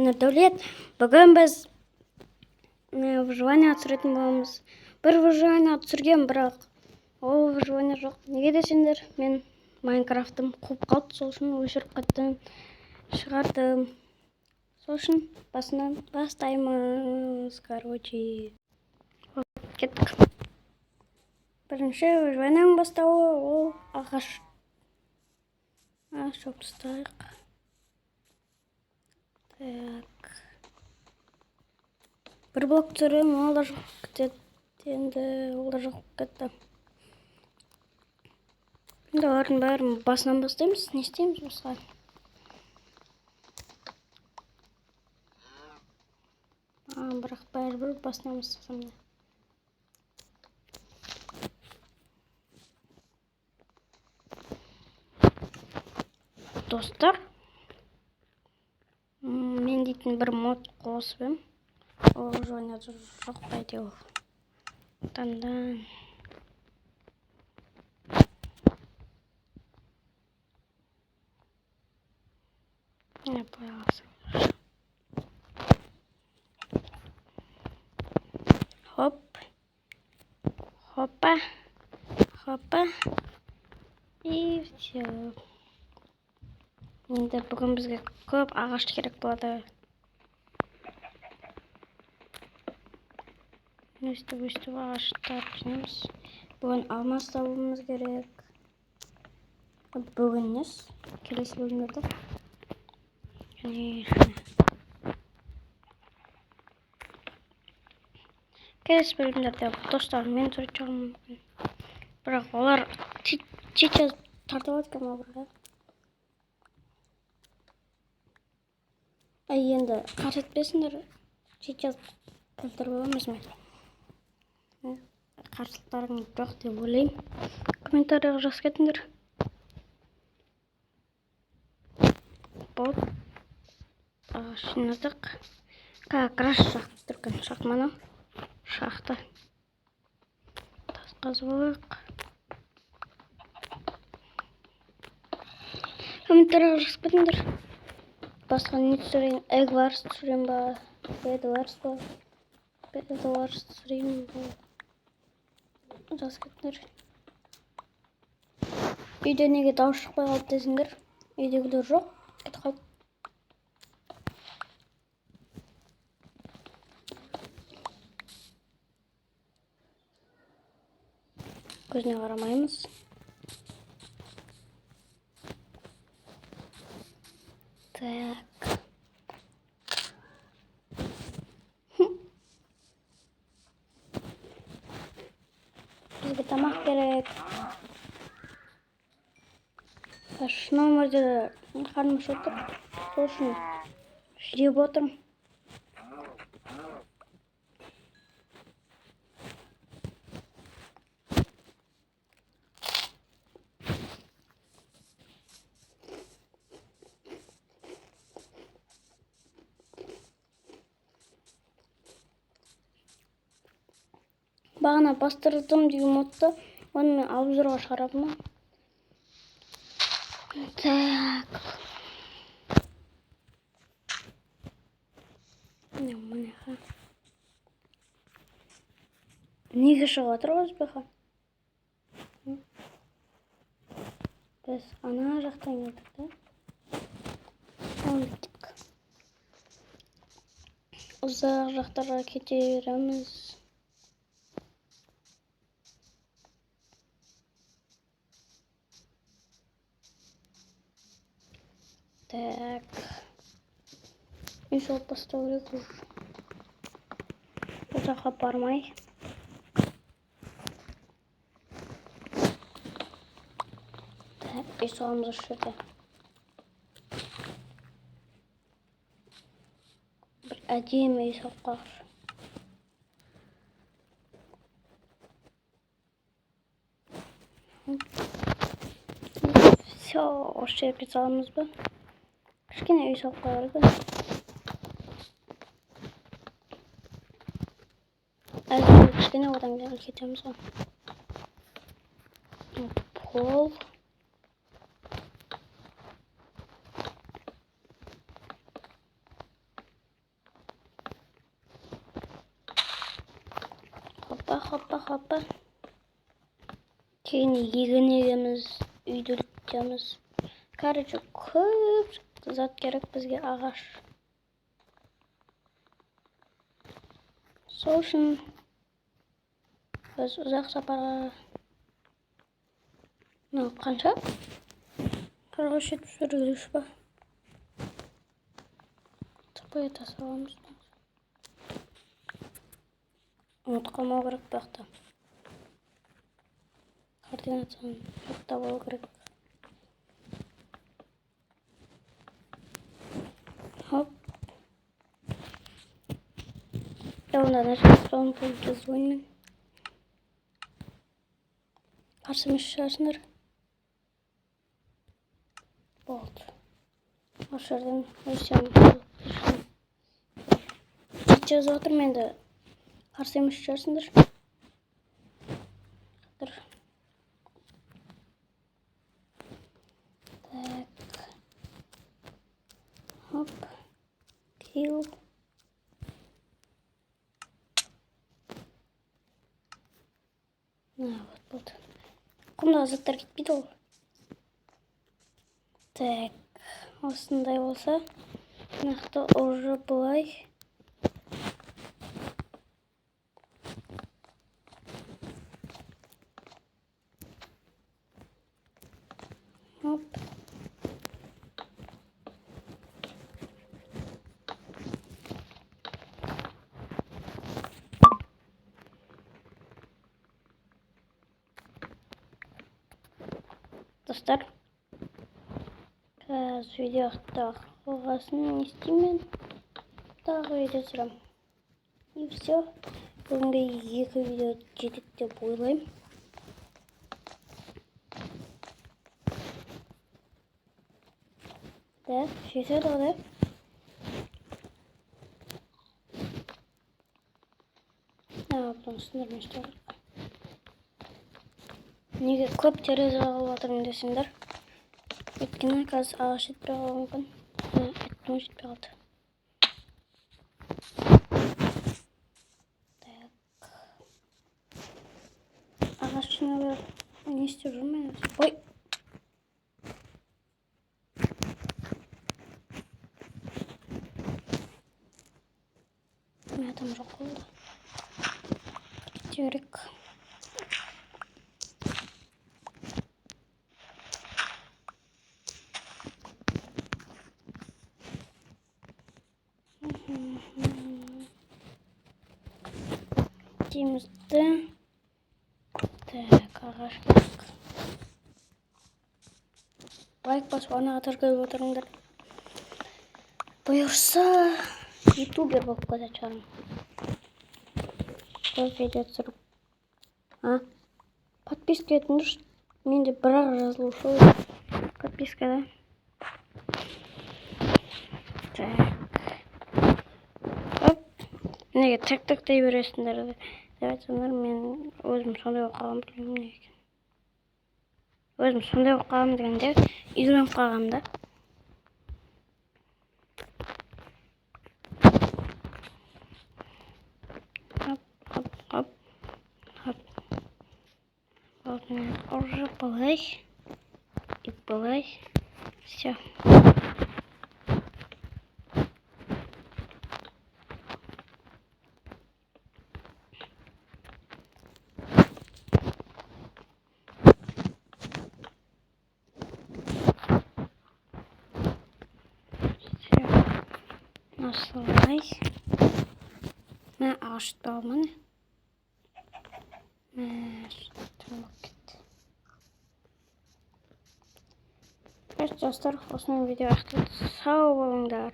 мен Нұрдәулет. Бүгін біз выживание түсіретін боламыз. Бір выживание түсірген, бірақ ол выживание жоқ. Неге десеңдер, мен Майнкрафтым қуып қалды, сол үшін өшіріп қайттым, шығардым. Сол үшін басынан бастаймыз, короче. Кеттік. Бірінші выживанияның бастауы ол ағаш. Шоп тастайық. Так. Бір блок түсірем, ол да жоқ кетеді. Енді ол да жоқ кетті. Енді олардың бәрін басынан бастаймыз. Не істейміз басқа? Бірақ бәрібір басынан бастасам да. Достар, мен дейтін бір мод қосып ем. Ол жойнады жоқ бәйде ол. Тандан. Не появился. Хоп. Хопа. Хопа. И все. Енді бүгін бізге көп ағаш керек болады. Өстіп ағаштар жинаймыз. Бүгін алмас табуымыз керек. Бүгін емес, келесі бөлімдерде. Келесі бөлімдерде достар мен түсіріп шығуым мүмкін. Бірақ олар чит жазып тартып өткен оларға. Енді қарсы етпесіңдер, чит жазып келтіріп аламыз мен. Қарсылықтарың жоқ деп ойлаймын. Комментарияға жазып кетіңдер. Болып жинадық. Как раз шахта тұрған шахманы. Шахта. Тас қазбалық. Комментарияға жазып кетіңдер. Басқа не түсірейін? Эгварс түсірейін ба? Бедварс ба? Бедварс түсірейін ба? Жазып кетіңдер. Үйде неге дауыс шықпай қалды десеңдер? Үйдегілер жоқ. Кетіп қалды. Көзіне қарамаймыз. Так. Бізге тамақ керек. Шын өмірде қарным ашып отыр. Сол үшін жеп отырмын. Бағана бастырдым деген модты, оны мен обзорға шығарамын. Так. Неге шығып отыр өзбеқа? Біз ана жақтан келдік та. Ұзақ жақтарға кете береміз. Так. Үй салып бастау керек. Ұзаққа бармай. Так, үй саламыз осы жерде. Бір әдемі үй салып қалар. Все, осы жерге саламыз ба? Кішкене үй салып қалар екен. Әзір кішкене одан кейін кетеміз ғой. Пол. Hoppa. Кейін егін егеміз, үйді үлкейтеміз. Короче, көп зат керек бізге ағаш. Сол үшін біз ұзақ сапарға... Мынау қанша? 47 жүргізуші ба? Тықпай тасырамыз. Ұмытып қалмау керек бақты. Координацияны жаттап алу керек. Хоп. Я онда начал позвонить. Қарсы емес шығарсыңдар. Болды. Осы жерден өсем. Жазып отырмын енді. Қарсы емес шығарсыңдар. Так. Хоп. Килл. Вот болды. Құмдағы заттар кетпейді ол. Так, осындай болса, нақты уже былай. Хоп. Достар, видеода қоғасын не істеймін? Тағы видео түсірем. И все. Бүгінгі 2 видео жетеді деп ойлаймын. Да, жетеді ғой. Бұның үстіндермен істеу керек. Неге көп терезе қағып отырмын десеңдер? Өйткені қазір ағаш жетпей қалуы мүмкін. Әттім жетпей қалды. Так. Ағаш шыны не істеп жүрмін? Ой! Адам жоқ болды. Кете керек. Демізді. Так, ағаш керек. Лайк басып, анаға тіркеліп отырыңдар. Бұйырса, ютубер болып кететін шығармын. Көп видео түсіріп. Подписка етіңдер. Менде бірақ жазылушы подпискада. Так. Оп. Неге так дей бересіңдер деп айтсаңдар, мен өзім сондай болып қалғанмын, білмеймін не екен. Өзім сондай болып қалғанмын дегенде, үйреніп қалғанмын да. Хоп. Уже былай. И былай. Все. Осылай. Мен ағаш жетпей қалманы. Достар, осымен видео аяқталды. Сау болыңдар.